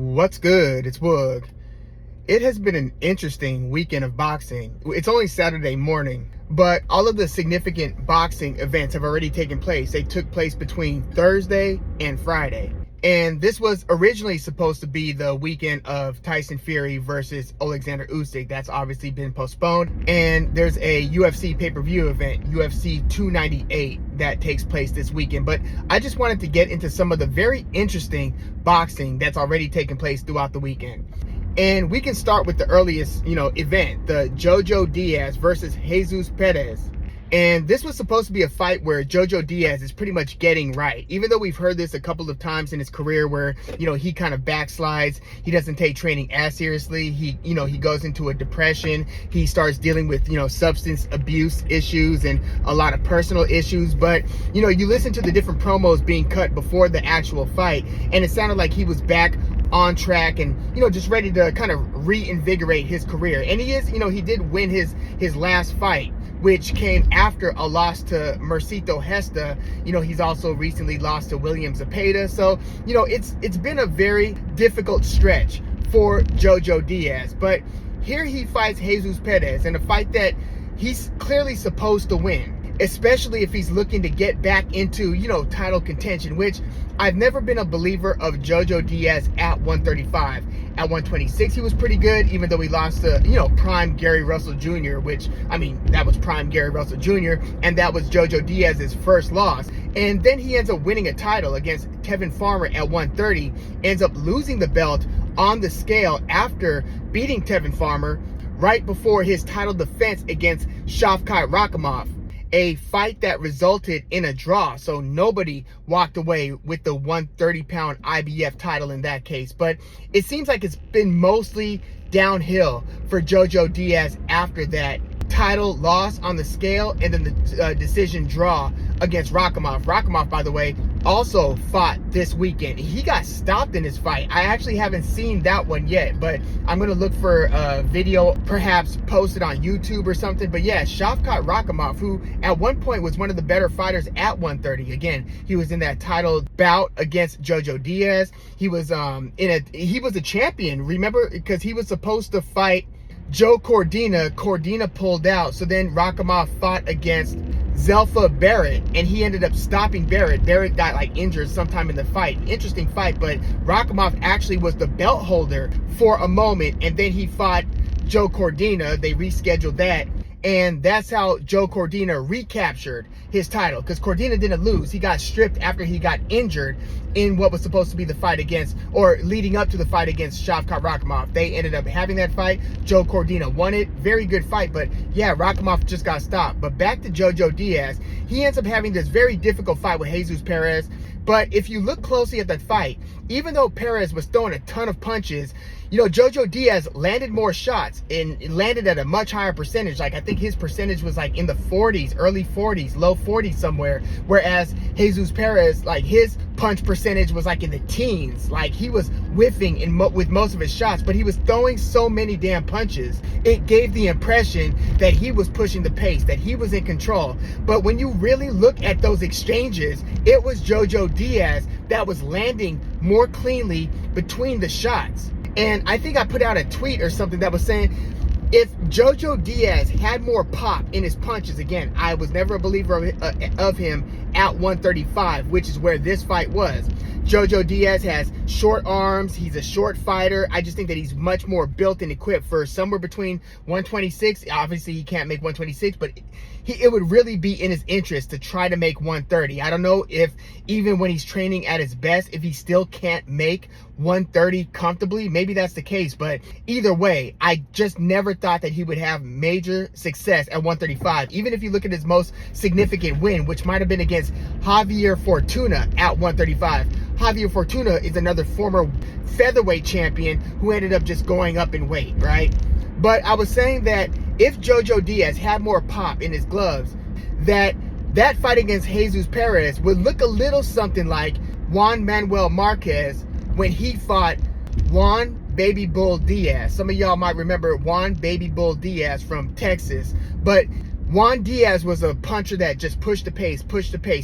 What's good? It's Woog. It has been an interesting weekend of boxing. It's only Saturday morning, but all of the significant boxing events have already taken place. They took place between Thursday and Friday. And this was originally supposed to be the weekend of Tyson Fury versus Alexander Usyk. That's obviously been postponed. And there's a UFC pay-per-view event, UFC 298, that takes place this weekend. But I just wanted to get into some of the very interesting boxing that's already taken place throughout the weekend. And we can start with the earliest, event, the Jojo Diaz versus Jesus Perez. And this was supposed to be a fight where Jojo Diaz is pretty much getting right. Even though we've heard this a couple of times in his career where, he kind of backslides. He doesn't take training as seriously. He goes into a depression. He starts dealing with, substance abuse issues and a lot of personal issues. But, you listen to the different promos being cut before the actual fight, and it sounded like he was back on track and, just ready to kind of reinvigorate his career. And he is, he did win his last fight, which came after a loss to Mauricio Lara. He's also recently lost to William Zepeda. So, it's been a very difficult stretch for Jojo Diaz. But here he fights Jesus Perez in a fight that he's clearly supposed to win, especially if he's looking to get back into, title contention, which I've never been a believer of Jojo Diaz at 135. At 126, he was pretty good, even though he lost to, prime Gary Russell Jr., which, that was prime Gary Russell Jr., and that was Jojo Diaz's first loss. And then he ends up winning a title against Tevin Farmer at 130, ends up losing the belt on the scale after beating Tevin Farmer right before his title defense against Shavkat Rakhimov, a fight that resulted in a draw. So nobody walked away with the 130-pound IBF title in that case. But it seems like it's been mostly downhill for Jojo Diaz after that title loss on the scale and then the decision draw against Rakhimov. Rakhimov, by the way, also fought this weekend. He got stopped in his fight. I actually haven't seen that one yet, but I'm going to look for a video perhaps posted on YouTube or something. But yeah, Shavkat Rakhimov, who at one point was one of the better fighters at 130. Again, he was in that title bout against Jojo Diaz. He was he was a champion, remember, because he was supposed to fight Joe Cordina. Cordina pulled out. So then Rakhimov fought against Zelfa Barrett, and he ended up stopping Barrett. Barrett got injured sometime in the fight. Interesting fight, but Rakhimov actually was the belt holder for a moment, and then he fought Joe Cordina. They rescheduled that, and that's how Joe Cordina recaptured his title, because Cordina didn't lose. He got stripped after he got injured in what was supposed to be the fight against, or leading up to the fight against Shavkat Rakhimov. They ended up having that fight. Joe Cordina won it. Very good fight, but yeah, Rakhimov just got stopped. But back to Jojo Diaz, he ends up having this very difficult fight with Jesus Perez. But if you look closely at that fight, even though Perez was throwing a ton of punches, Jojo Diaz landed more shots and landed at a much higher percentage. I think his percentage was in the 40s, early 40s, low 40s somewhere. Whereas Jesus Perez, his punch percentage was in the teens. He was whiffing with most of his shots, but he was throwing so many damn punches. It gave the impression that he was pushing the pace, that he was in control. But when you really look at those exchanges, it was Jojo Diaz that was landing more cleanly between the shots. And I think I put out a tweet or something that was saying, if Jojo Diaz had more pop in his punches, again, I was never a believer of him at 135, which is where this fight was. Jojo Diaz has short arms. He's a short fighter. I just think that he's much more built and equipped for somewhere between 126. Obviously, he can't make 126, but it would really be in his interest to try to make 130. I don't know if even when he's training at his best, if he still can't make 130 comfortably. Maybe that's the case, but either way, I just never thought that he would have major success at 135. Even if you look at his most significant win, which might have been against Javier Fortuna at 135. Javier Fortuna is another former featherweight champion who ended up just going up in weight, right? But I was saying that if Jojo Diaz had more pop in his gloves, that fight against Jesus Perez would look a little something like Juan Manuel Marquez when he fought Juan Baby Bull Diaz. Some of y'all might remember Juan Baby Bull Diaz from Texas. But Juan Diaz was a puncher that just pushed the pace,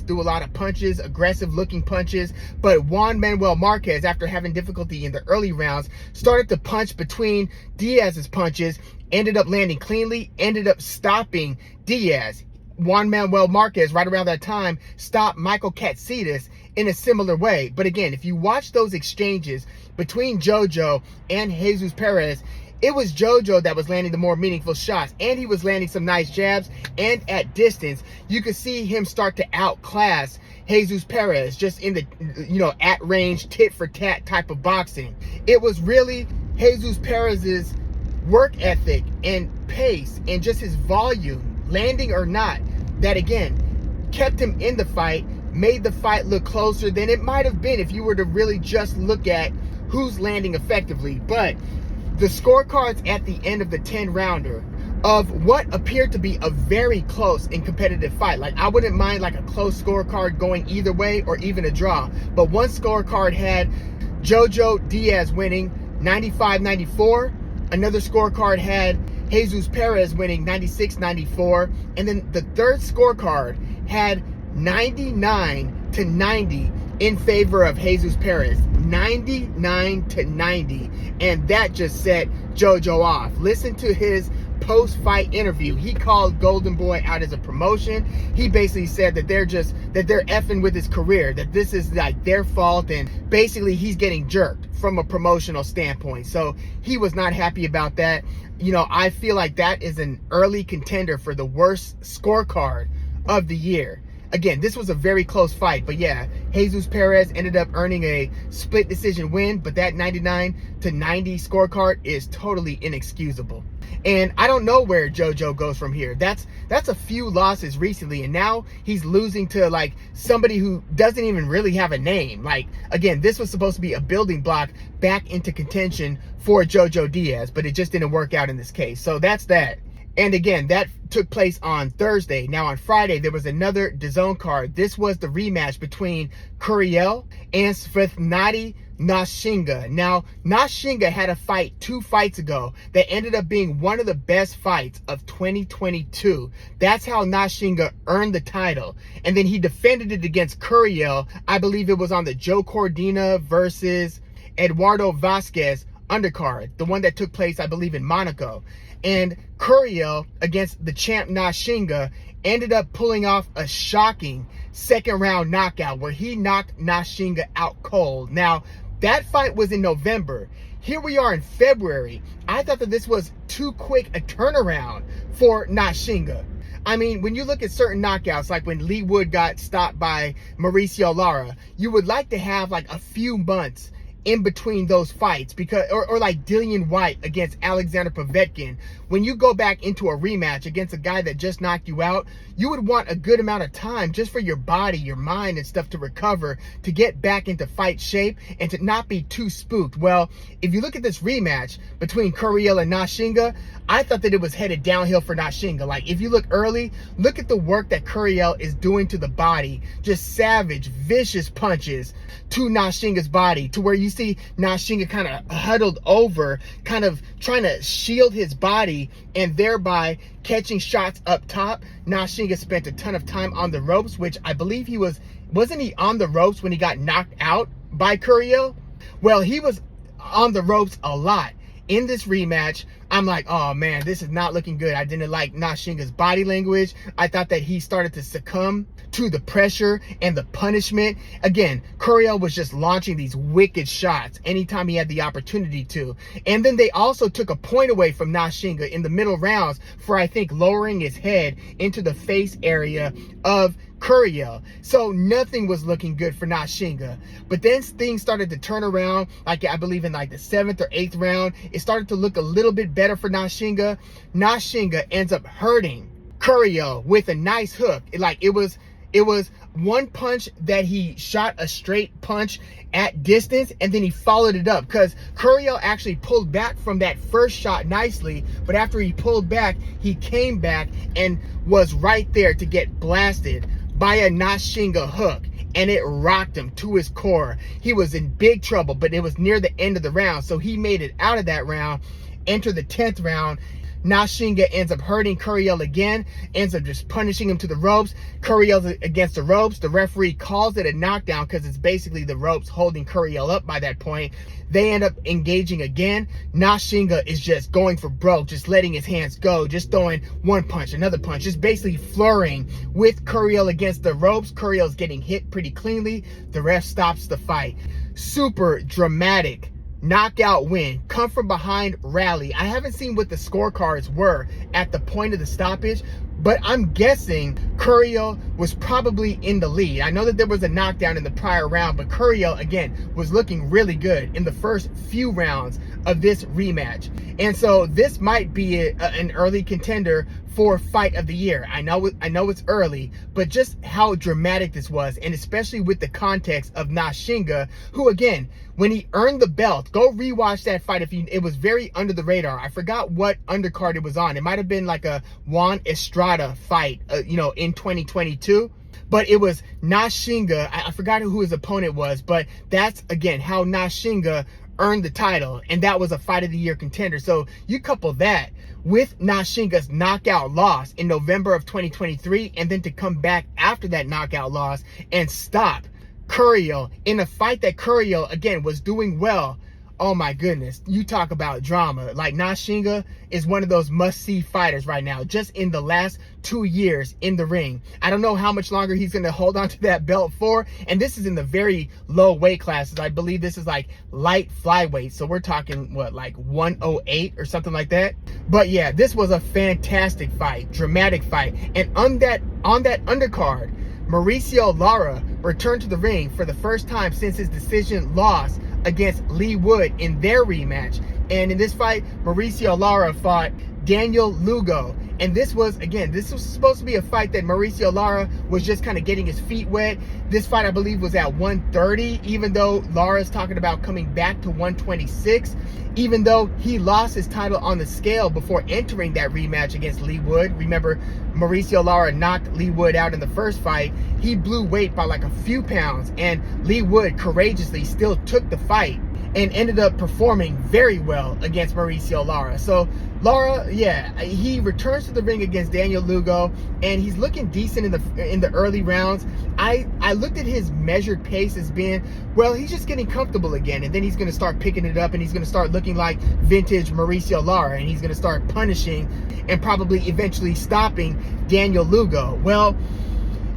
threw a lot of punches, aggressive looking punches. But Juan Manuel Marquez, after having difficulty in the early rounds, started to punch between Diaz's punches, ended up landing cleanly, ended up stopping Diaz. Juan Manuel Marquez, right around that time, stopped Michael Katsidis in a similar way. But again, if you watch those exchanges between JoJo and Jesus Perez, it was JoJo that was landing the more meaningful shots, and he was landing some nice jabs, and at distance, you could see him start to outclass Jesus Perez just in the, at range, tit for tat type of boxing. It was really Jesus Perez's work ethic and pace and just his volume, landing or not, that again kept him in the fight, made the fight look closer than it might have been if you were to really just look at who's landing effectively. But the scorecards at the end of the 10-rounder of what appeared to be a very close and competitive fight. Like, I wouldn't mind like a close scorecard going either way or even a draw. But one scorecard had JoJo Diaz winning 95-94. Another scorecard had Jesus Perez winning 96-94. And then the third scorecard had 99-90 in favor of Jesus Perez. 99-90. And that just set JoJo off. Listen to his post-fight interview. He called Golden Boy out as a promotion. He basically said that they're effing with his career, that this is like their fault, and basically he's getting jerked from a promotional standpoint. So he was not happy about that. I feel like that is an early contender for the worst scorecard of the year. Again, this was a very close fight, but yeah, Jesus Perez ended up earning a split decision win, but that 99-90 scorecard is totally inexcusable. And I don't know where JoJo goes from here. That's a few losses recently, and now he's losing to like somebody who doesn't even really have a name. Like, again, this was supposed to be a building block back into contention for JoJo Diaz, but it just didn't work out in this case. So that's that. And again, that took place on Thursday. Now on Friday, there was another DAZN card. This was the rematch between Curiel and Svetnati Nontshinga. Now, Notshinga had a fight 2 fights ago that ended up being one of the best fights of 2022. That's how Notshinga earned the title. And then he defended it against Curiel. I believe it was on the Joe Cordina versus Eduardo Vasquez undercard, the one that took place, I believe, in Monaco. And Curiel, against the champ Notshinga, ended up pulling off a shocking second round knockout where he knocked Notshinga out cold. Now, that fight was in November. Here we are in February. I thought that this was too quick a turnaround for Notshinga. I mean, when you look at certain knockouts, like when Lee Wood got stopped by Mauricio Lara, you would like to have like a few months in between those fights, because or like Dillian White against Alexander Povetkin. When you go back into a rematch against a guy that just knocked you out, you would want a good amount of time just for your body, your mind and stuff to recover, to get back into fight shape and to not be too spooked. Well, if you look at this rematch between Curiel and Notshinga, I thought that it was headed downhill for Notshinga. Like, if you look early, look at the work that Curiel is doing to the body. Just savage, vicious punches to Notshinga's body, to where you see Notshinga kind of huddled over, kind of trying to shield his body and thereby catching shots up top. Notshinga spent a ton of time on the ropes, which I believe wasn't he on the ropes when he got knocked out by Curiel? Well, he was on the ropes a lot. In this rematch, I'm like, oh man, this is not looking good. I didn't like Notshinga's body language. I thought that he started to succumb to the pressure and the punishment. Again, Curiel was just launching these wicked shots anytime he had the opportunity to. And then they also took a point away from Notshinga in the middle rounds for, I think, lowering his head into the face area of Curiel. So nothing was looking good for Notshinga. But then things started to turn around, like I believe in like the 7th or 8th round. It started to look a little bit better for Notshinga. Notshinga ends up hurting Curiel with a nice hook. It was one punch that he shot a straight punch at distance, and then he followed it up, because Curiel actually pulled back from that first shot nicely, but after he pulled back, he came back and was right there to get blasted by a Notshinga hook, and it rocked him to his core. He was in big trouble, but it was near the end of the round, so he made it out of that round, enter the 10th round. Notshinga ends up hurting Curiel again, ends up just punishing him to the ropes. Curiel's against the ropes. The referee calls it a knockdown because it's basically the ropes holding Curiel up by that point. They end up engaging again. Notshinga is just going for broke, just letting his hands go, just throwing one punch, another punch, just basically flurrying with Curiel against the ropes. Curiel's getting hit pretty cleanly. The ref stops the fight. Super dramatic knockout win, come from behind rally. I haven't seen what the scorecards were at the point of the stoppage, but I'm guessing Curiel was probably in the lead. I know that there was a knockdown in the prior round, but Curiel, again, was looking really good in the first few rounds of this rematch. And so this might be an early contender for fight of the year. I know it's early, but just how dramatic this was, and especially with the context of Notshinga, who, again, when he earned the belt, go rewatch that fight. It was very under the radar. I forgot what undercard it was on. It might have been like a Juan Estrada fight, in 2022. But it was Notshinga. I forgot who his opponent was, but that's, again, how Notshinga earned the title, and that was a fight of the year contender. So you couple that with Notshinga's knockout loss in November of 2023, and then to come back after that knockout loss and stop Curiel in a fight that Curiel, again, was doing well. Oh my goodness, you talk about drama. Like, Notshinga is one of those must-see fighters right now, just in the last 2 years in the ring. I don't know how much longer he's going to hold on to that belt for, and this is in the very low weight classes. I believe this is like light flyweight, so we're talking, what, like 108 or something like that? But yeah, this was a fantastic fight, dramatic fight, and on that undercard, Mauricio Lara returned to the ring for the first time since his decision loss against Lee Wood in their rematch. And in this fight, Mauricio Lara fought Daniel Lugo. And this was supposed to be a fight that Mauricio Lara was just kind of getting his feet wet. This fight, I believe, was at 130, even though Lara's talking about coming back to 126, even though he lost his title on the scale before entering that rematch against Lee Wood. Remember, Mauricio Lara knocked Lee Wood out in the first fight. He blew weight by like a few pounds, and Lee Wood courageously still took the fight and ended up performing very well against Mauricio Lara. So Lara, yeah, he returns to the ring against Daniel Lugo, and he's looking decent in the early rounds. I looked at his measured pace as being, well, he's just getting comfortable again, and then he's going to start picking it up, and he's going to start looking like vintage Mauricio Lara, and he's going to start punishing and probably eventually stopping Daniel Lugo. Well,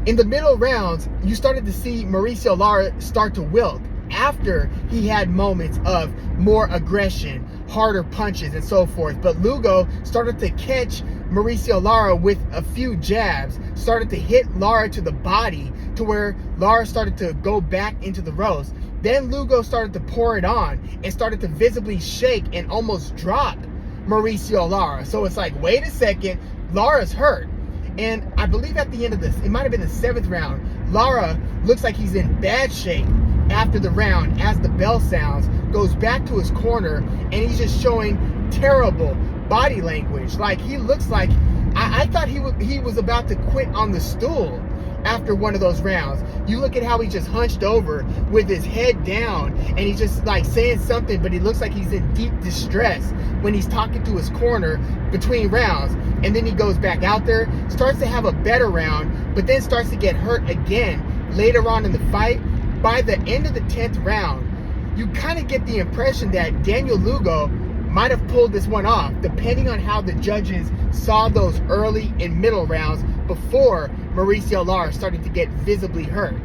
in the middle rounds, you started to see Mauricio Lara start to wilt after he had moments of more aggression, harder punches, and so forth. But Lugo started to catch Mauricio Lara with a few jabs, started to hit Lara to the body to where Lara started to go back into the ropes. Then Lugo started to pour it on and started to visibly shake and almost drop Mauricio Lara. So it's like, wait a second, Lara's hurt. And I believe at the end of this, it might have been the 7th round, Lara looks like he's in bad shape. After the round, as the bell sounds, goes back to his corner, and he's just showing terrible body language. Like, he looks like, I thought he was about to quit on the stool after one of those rounds. You look at how he just hunched over with his head down, and he's just like saying something, but he looks like he's in deep distress when he's talking to his corner between rounds. And then he goes back out there, starts to have a better round, but then starts to get hurt again later on in the fight. By the end of the 10th round, you kind of get the impression that Daniel Lugo might have pulled this one off, depending on how the judges saw those early and middle rounds before Mauricio Lara started to get visibly hurt.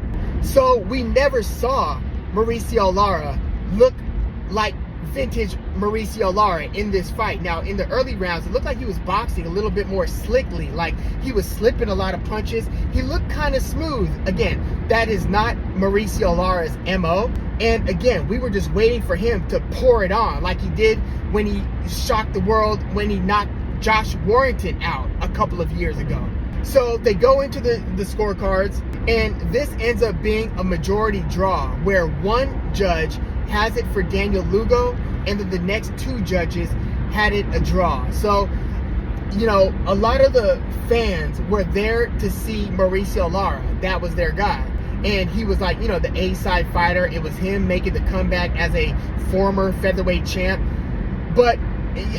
So we never saw Mauricio Lara look like vintage Mauricio Lara in this fight. Now, in the early rounds, it looked like he was boxing a little bit more slickly, like he was slipping a lot of punches. He looked kind of smooth. Again, that is not Mauricio Lara's MO. And again, we were just waiting for him to pour it on like he did when he shocked the world when he knocked Josh Warrington out a couple of years ago. So they go into the scorecards, and this ends up being a majority draw where one judge has it for Daniel Lugo, and then the next 2 judges had it a draw. So, a lot of the fans were there to see Mauricio Lara. That was their guy. And he was like, the A-side fighter. It was him making the comeback as a former featherweight champ. But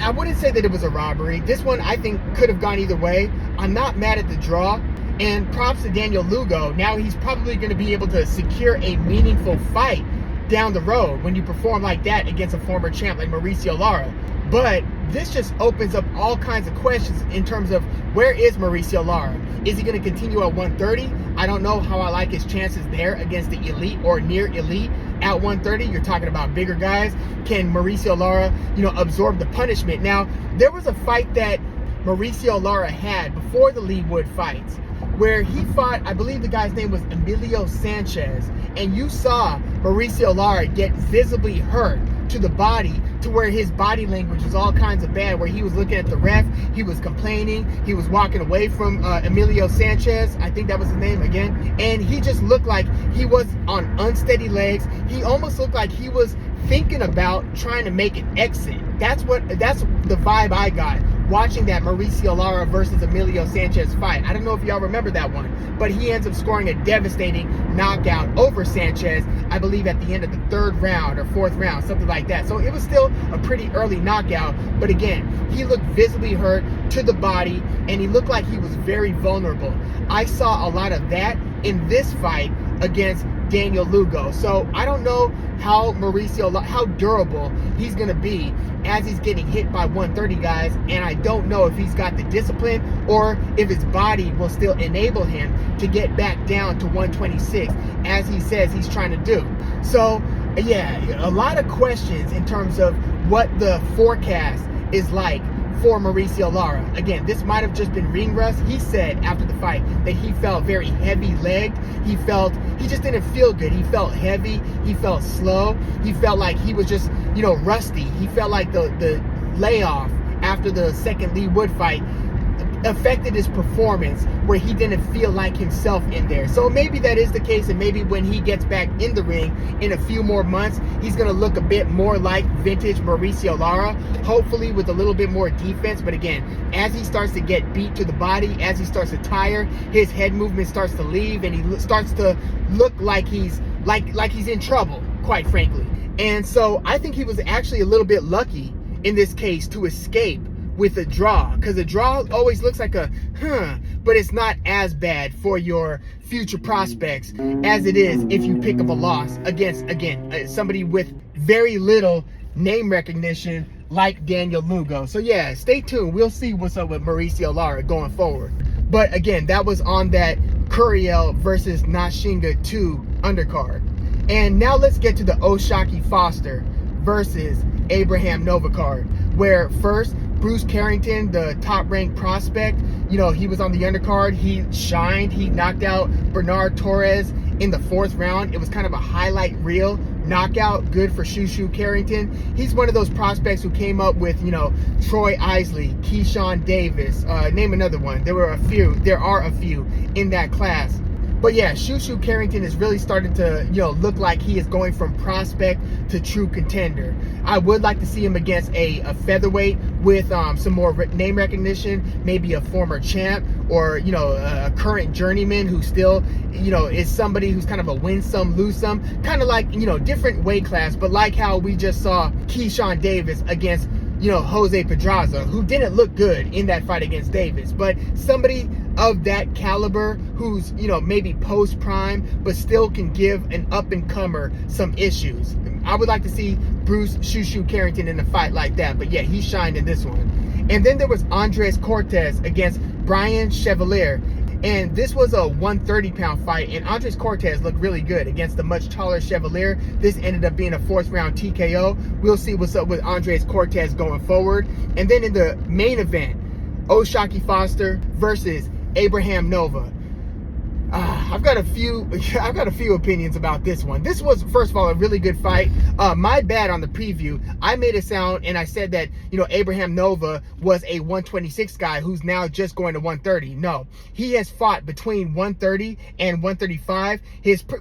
I wouldn't say that it was a robbery. This one, I think, could have gone either way. I'm not mad at the draw. And props to Daniel Lugo. Now he's probably going to be able to secure a meaningful fight down the road when you perform like that against a former champ like Mauricio Lara. But this just opens up all kinds of questions in terms of where is Mauricio Lara? Is he going to continue at 130? I don't know how I like his chances there against the elite or near elite at 130. You're talking about bigger guys. Can Mauricio Lara, absorb the punishment? Now, there was a fight that Mauricio Lara had before the Lee Wood fights where he fought, I believe the guy's name was Emilio Sanchez, and you saw Mauricio Lara get visibly hurt to the body to where his body language was all kinds of bad, where he was looking at the ref, he was complaining, he was walking away from Emilio Sanchez, I think that was his name again, and he just looked like he was on unsteady legs. He almost looked like he was thinking about trying to make an exit. That's the vibe I got watching that Mauricio Lara versus Emilio Sanchez fight. I don't know if y'all remember that one, but he ends up scoring a devastating knockout over Sanchez, I believe at the end of the 3rd round or 4th round, something like that. So it was still a pretty early knockout, but again, he looked visibly hurt to the body, and he looked like he was very vulnerable. I saw a lot of that in this fight against Daniel Lugo. So I don't know how durable he's going to be as he's getting hit by 130 guys, and I don't know if he's got the discipline or if his body will still enable him to get back down to 126 as he says he's trying to do. So yeah, a lot of questions in terms of what the forecast is like for Mauricio Lara. Again, this might have just been ring rust. He said after the fight that he felt very heavy-legged. He just didn't feel good. He felt heavy. He felt slow. He felt like he was just, rusty. He felt like the layoff after the second Lee Wood fight affected his performance, where he didn't feel like himself in there. So maybe that is the case, and maybe when he gets back in the ring in a few more months, he's going to look a bit more like vintage Mauricio Lara, hopefully with a little bit more defense. But again, as he starts to get beat to the body, as he starts to tire, his head movement starts to leave, and he starts to look like he's in trouble, quite frankly. And so I think he was actually a little bit lucky in this case to escape with a draw, because a draw always looks like a but it's not as bad for your future prospects as it is if you pick up a loss against, again, somebody with very little name recognition like Daniel Lugo. So yeah, stay tuned. We'll see what's up with Mauricio Lara going forward. But again, that was on that Curiel versus Nontshinga 2 undercard. And now let's get to the O'Shaquie Foster versus Abraham Nova card, where first Bruce Carrington, the top-ranked prospect, he was on the undercard. He shined. He knocked out Bernard Torres in the 4th round. It was kind of a highlight reel knockout, good for Shu Shu Carrington. He's one of those prospects who came up with, Troy Isley, Keyshawn Davis, name another one. There are a few in that class. But yeah, Shu Shu Carrington is really starting to, look like he is going from prospect to true contender. I would like to see him against a featherweight with some more name recognition, maybe a former champ or, a current journeyman who still, is somebody who's kind of a win some, lose some, kind of like, different weight class, but like how we just saw Keyshawn Davis against, Jose Pedraza, who didn't look good in that fight against Davis, but somebody of that caliber who's, maybe post-prime, but still can give an up-and-comer some issues. I would like to see Bruce Shu Shu Carrington in a fight like that, but yeah, he shined in this one. And then there was Andres Cortez against Brian Chevalier. And this was a 130-pound fight, and Andres Cortez looked really good against the much taller Chevalier. This ended up being a 4th-round TKO. We'll see what's up with Andres Cortez going forward. And then in the main event, O'Shaquie Foster versus Abraham Nova. I've got a few opinions about this one. This was, first of all, a really good fight. My bad on the preview. I made it sound and I said that, Abraham Nova was a 126 guy who's now just going to 130. No, he has fought between 130 and 135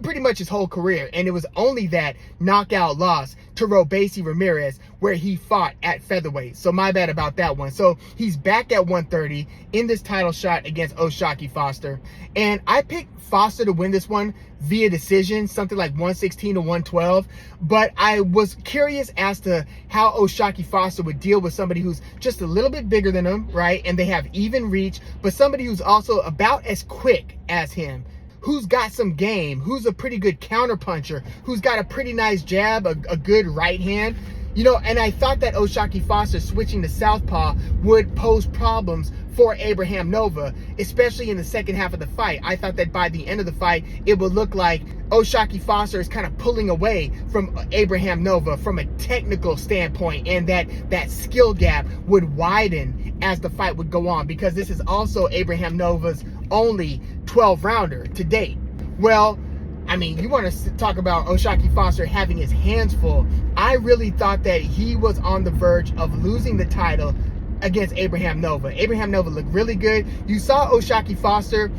pretty much his whole career. And it was only that knockout loss to Robesi Ramirez where he fought at featherweight. So my bad about that one. So he's back at 130 in this title shot against O'Shaquie Foster. And I picked Foster to win this one via decision, something like 116 to 112. But I was curious as to how O'Shaquie Foster would deal with somebody who's just a little bit bigger than him, right? And they have even reach, but somebody who's also about as quick as him, who's got some game, who's a pretty good counter puncher, who's got a pretty nice jab, a good right hand. You know, and I thought that O'Shaquie Foster switching to southpaw would pose problems for Abraham Nova, especially in the second half of the fight. I thought that by the end of the fight, it would look like O'Shaquie Foster is kind of pulling away from Abraham Nova from a technical standpoint, and that skill gap would widen as the fight would go on, because this is also Abraham Nova's only 12-rounder to date. Well, I mean, you want to talk about O'Shaquie Foster having his hands full. I really thought that he was on the verge of losing the title against Abraham Nova. Abraham Nova looked really good. You saw O'Shaquie Foster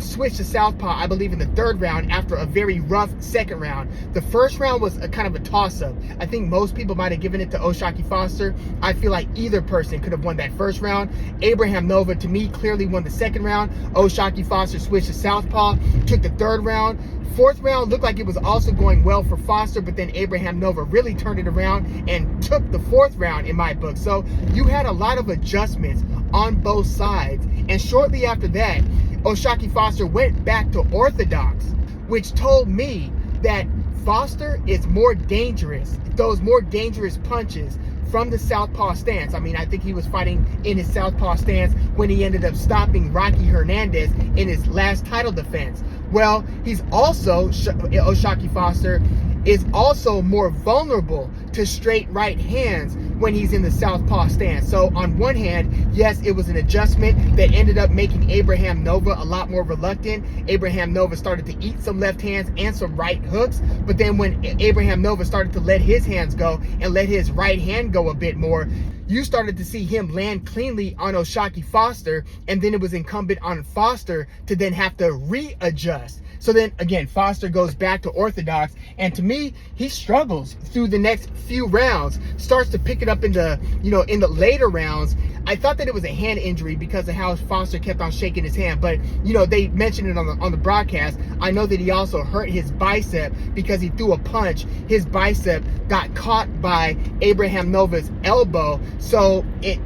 switch to southpaw, I believe, in the third round after a very rough second round. The first round was a kind of a toss-up. I think most people might have given it to O'Shaquie Foster. I feel like either person could have won that first round. Abraham Nova, to me, clearly won the second round. O'Shaquie Foster switched to southpaw, took the third round. Fourth round looked like it was also going well for Foster, but then Abraham Nova really turned it around and took the fourth round in my book. So you had a lot of adjustments on both sides. And shortly after that, O'Shaquie Foster went back to orthodox, which told me that Foster is more dangerous, throws more dangerous punches from the southpaw stance. I mean, I think he was fighting in his southpaw stance when he ended up stopping Rocky Hernandez in his last title defense. Well, he's also, O'Shaquie Foster is also more vulnerable to straight right hands when he's in the southpaw stance. So on one hand, yes, it was an adjustment that ended up making Abraham Nova a lot more reluctant. Abraham Nova started to eat some left hands and some right hooks, but then when Abraham Nova started to let his hands go and let his right hand go a bit more, you started to see him land cleanly on O'Shaquie Foster, and then it was incumbent on Foster to then have to readjust. So then again, Foster goes back to orthodox, and to me, he struggles through the next few rounds, starts to pick it up in the, in the later rounds. I thought that it was a hand injury because of how Foster kept on shaking his hand, but they mentioned it on the broadcast. I know that he also hurt his bicep because he threw a punch. His bicep got caught by Abraham Nova's elbow, so it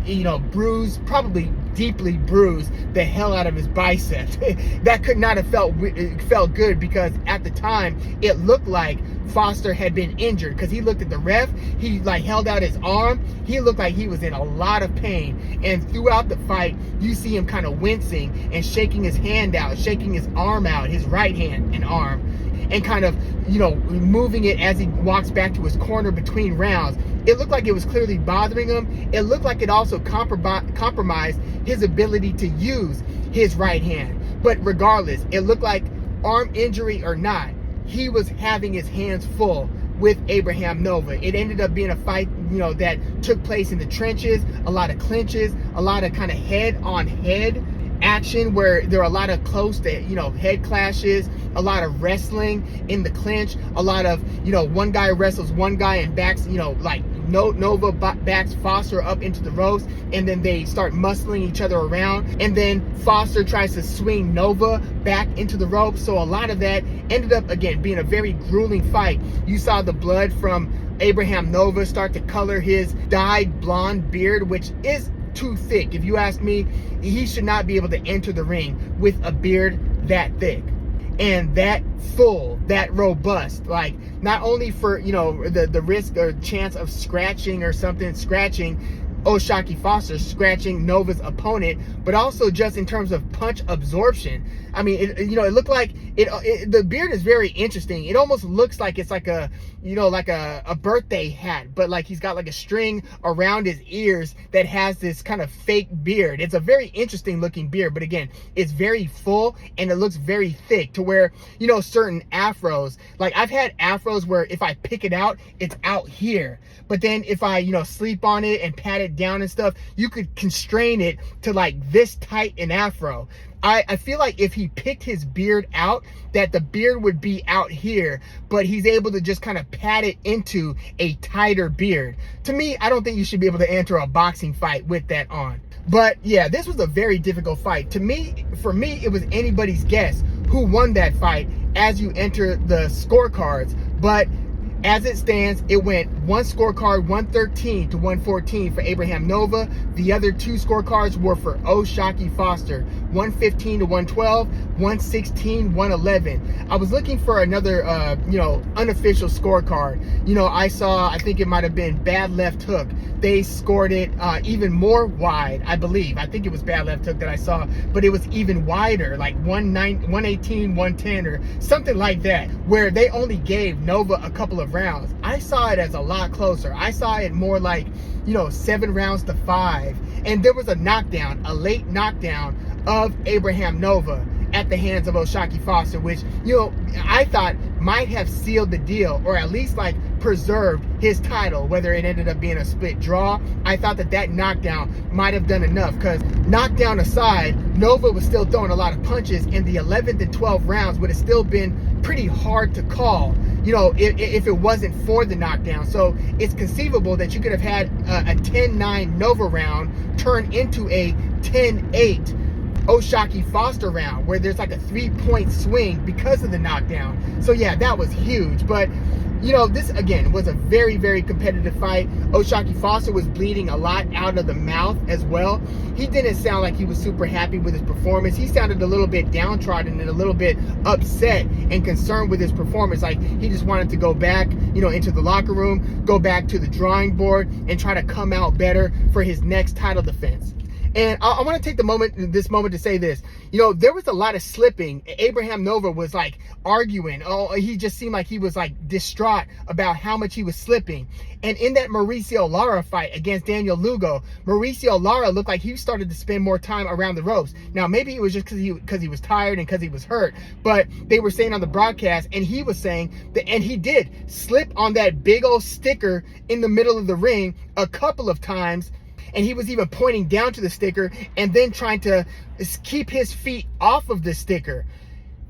bruised, probably deeply bruised the hell out of his bicep. That could not have felt good, because at the time it looked like Foster had been injured, because he looked at the ref, he held out his arm, he looked like he was in a lot of pain, and throughout the fight you see him kind of wincing and shaking his hand out, shaking his arm out, his right hand and arm, and kind of moving it as he walks back to his corner between rounds. It looked like it was clearly bothering him. It looked like it also compromised his ability to use his right hand. But regardless, it looked like, arm injury or not, he was having his hands full with Abraham Nova. It ended up being a fight, that took place in the trenches, a lot of clinches, a lot of kind of head-on-head action where there are a lot of close to, head clashes, a lot of wrestling in the clinch, a lot of, one guy wrestles one guy and backs, Nova backs Foster up into the ropes, and then they start muscling each other around, and then Foster tries to swing Nova back into the ropes. So a lot of that ended up, again, being a very grueling fight. You saw the blood from Abraham Nova start to color his dyed blonde beard, which is too thick. If you ask me, he should not be able to enter the ring with a beard that thick and that full, that robust. Like, not only for the risk or chance of scratching O'Shaquie Foster, scratching Nova's opponent, but also just in terms of punch absorption. I mean, it looked like the beard is very interesting. It almost looks like it's like a birthday hat, but like he's got like a string around his ears that has this kind of fake beard. It's a very interesting looking beard, but again, it's very full and it looks very thick, to where, certain afros, like I've had afros where if I pick it out, it's out here. But then if I, sleep on it and pat it down and stuff, you could constrain it to like this tight an afro. I feel like if he picked his beard out, that the beard would be out here, but he's able to just kind of pat it into a tighter beard. To me, I don't think you should be able to enter a boxing fight with that on. But yeah, this was a very difficult fight. For me, it was anybody's guess who won that fight as you enter the scorecards. But as it stands, it went one scorecard 113 to 114 for Abraham Nova. The other two scorecards were for O'Shaquie Foster, 115 to 112, 116, 111. I was looking for another, unofficial scorecard. I think it might have been bad left hook. They scored it even more wide, I believe. I think it was bad left hook that I saw, but it was even wider, like 118, 110 or something like that, where they only gave Nova a couple of rounds. I saw it as a lot closer. I saw it more like, 7 rounds to 5. And there was a knockdown, a late knockdown of Abraham Nova at the hands of O'Shaquie Foster, which, I thought might have sealed the deal, or at least like preserved his title, whether it ended up being a split draw. I thought that knockdown might have done enough, because knockdown aside, Nova was still throwing a lot of punches, and the 11th and 12th rounds would have still been pretty hard to call, if it wasn't for the knockdown. So it's conceivable that you could have had a 10-9 Nova round turn into a 10-8 O'Shaquie Foster round, where there's like a 3-point swing because of the knockdown. So yeah, that was huge. But this again was a very, very competitive fight. O'Shaquie Foster was bleeding a lot out of the mouth as well. He didn't sound like he was super happy with his performance. He sounded a little bit downtrodden and a little bit upset and concerned with his performance. Like he just wanted to go back, into the locker room, go back to the drawing board and try to come out better for his next title defense. And I want to take this moment to say this. There was a lot of slipping. Abraham Nova was like arguing. He just seemed like he was like distraught about how much he was slipping. And in that Mauricio Lara fight against Daniel Lugo, Mauricio Lara looked like he started to spend more time around the ropes. Now, maybe it was just because he was tired and because he was hurt, but they were saying on the broadcast, and he was saying that, and he did slip on that big old sticker in the middle of the ring a couple of times. And he was even pointing down to the sticker and then trying to keep his feet off of the sticker.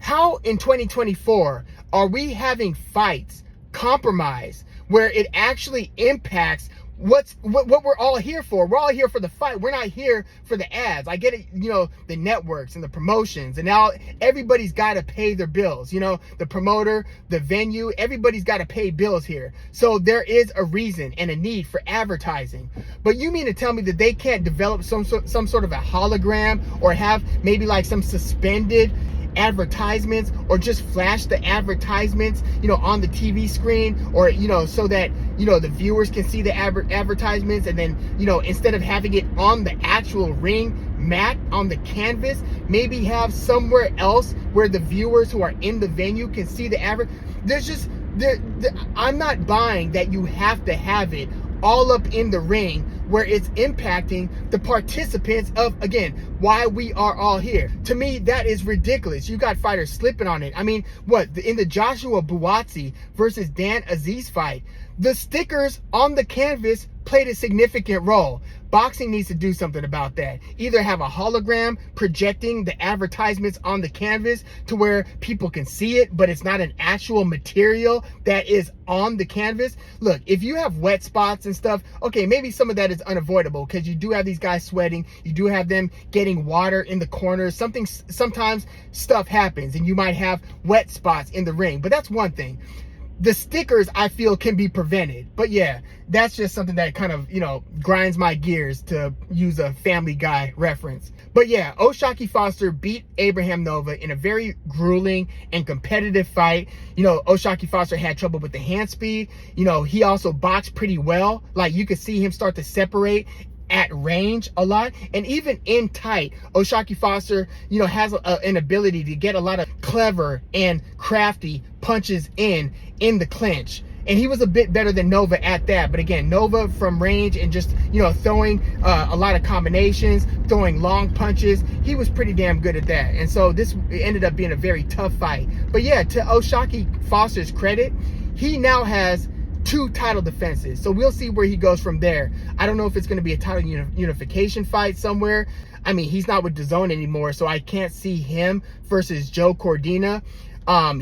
How in 2024 are we having fights compromise where it actually impacts what we're all here for? We're all here for the fight. We're not here for the ads. I get it, the networks and the promotions, and now everybody's got to pay their bills. The promoter, the venue, everybody's got to pay bills here. So there is a reason and a need for advertising. But you mean to tell me that they can't develop some sort of a hologram, or have maybe like some suspended advertisements, or just flash the advertisements on the TV screen, or so that the viewers can see the advertisements, and then instead of having it on the actual ring mat on the canvas, maybe have somewhere else where the viewers who are in the venue can see the I'm not buying that you have to have it all up in the ring, where it's impacting the participants of, again, why we are all here. To me, that is ridiculous. You got fighters slipping on it. I mean, in the Joshua Buatsi versus Dan Aziz fight, the stickers on the canvas played a significant role. Boxing needs to do something about that. Either have a hologram projecting the advertisements on the canvas to where people can see it, but it's not an actual material that is on the canvas. Look, if you have wet spots and stuff, okay, maybe some of that is unavoidable, because you do have these guys sweating. You do have them getting water in the corners. Sometimes stuff happens and you might have wet spots in the ring, but that's one thing. The stickers, I feel, can be prevented. But yeah, that's just something that kind of, grinds my gears, to use a Family Guy reference. But yeah, O'Shaquie Foster beat Abraham Nova in a very grueling and competitive fight. O'Shaquie Foster had trouble with the hand speed. He also boxed pretty well. Like, you could see him start to separate at range a lot, and even in tight, O'Shaquie Foster has an ability to get a lot of clever and crafty punches in the clinch, and he was a bit better than Nova at that. But again, Nova from range and just throwing a lot of combinations, throwing long punches, he was pretty damn good at that. And so this ended up being a very tough fight. But yeah, to O'Shaquie Foster's credit, he now has 2 title defenses. So we'll see where he goes from there. I don't know if it's going to be a title unification fight somewhere. I mean, he's not with DAZN anymore, so I can't see him versus Joe Cordina.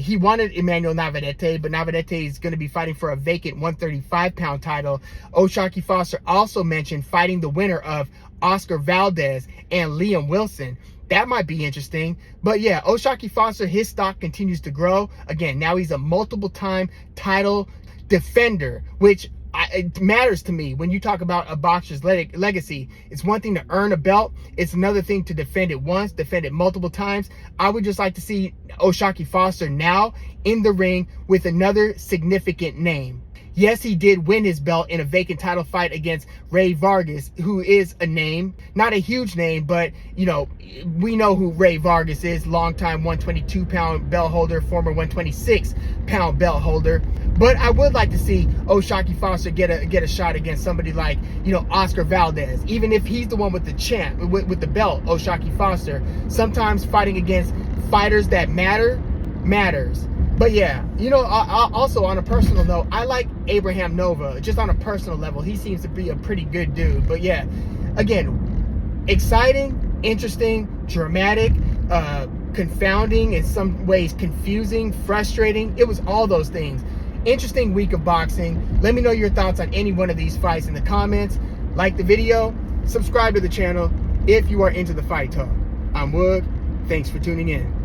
He wanted Emmanuel Navarrete, but Navarrete is going to be fighting for a vacant 135-pound title. O'Shaquie Foster also mentioned fighting the winner of Oscar Valdez and Liam Wilson. That might be interesting. But yeah, O'Shaquie Foster, his stock continues to grow. Again, now he's a multiple-time title defender, which it matters to me when you talk about a boxer's legacy. It's one thing to earn a belt. It's another thing to defend it once, defend it multiple times. I would just like to see O'Shaquie Foster now in the ring with another significant name. Yes, he did win his belt in a vacant title fight against Ray Vargas, who is a name, not a huge name, but, you know, we know who Ray Vargas is, longtime 122-pound belt holder, former 126-pound belt holder. But I would like to see O'Shaquie Foster get a shot against somebody like, you know, Oscar Valdez, even if he's the one with the champ, with the belt, O'Shaquie Foster. Sometimes fighting against fighters that matters. But yeah, you know, also on a personal note, I like Abraham Nova. Just on a personal level, he seems to be a pretty good dude. But yeah, again, exciting, interesting, dramatic, confounding, in some ways confusing, frustrating. It was all those things. Interesting week of boxing. Let me know your thoughts on any one of these fights in the comments. Like the video, subscribe to the channel if you are into the fight talk. I'm Woog. Thanks for tuning in.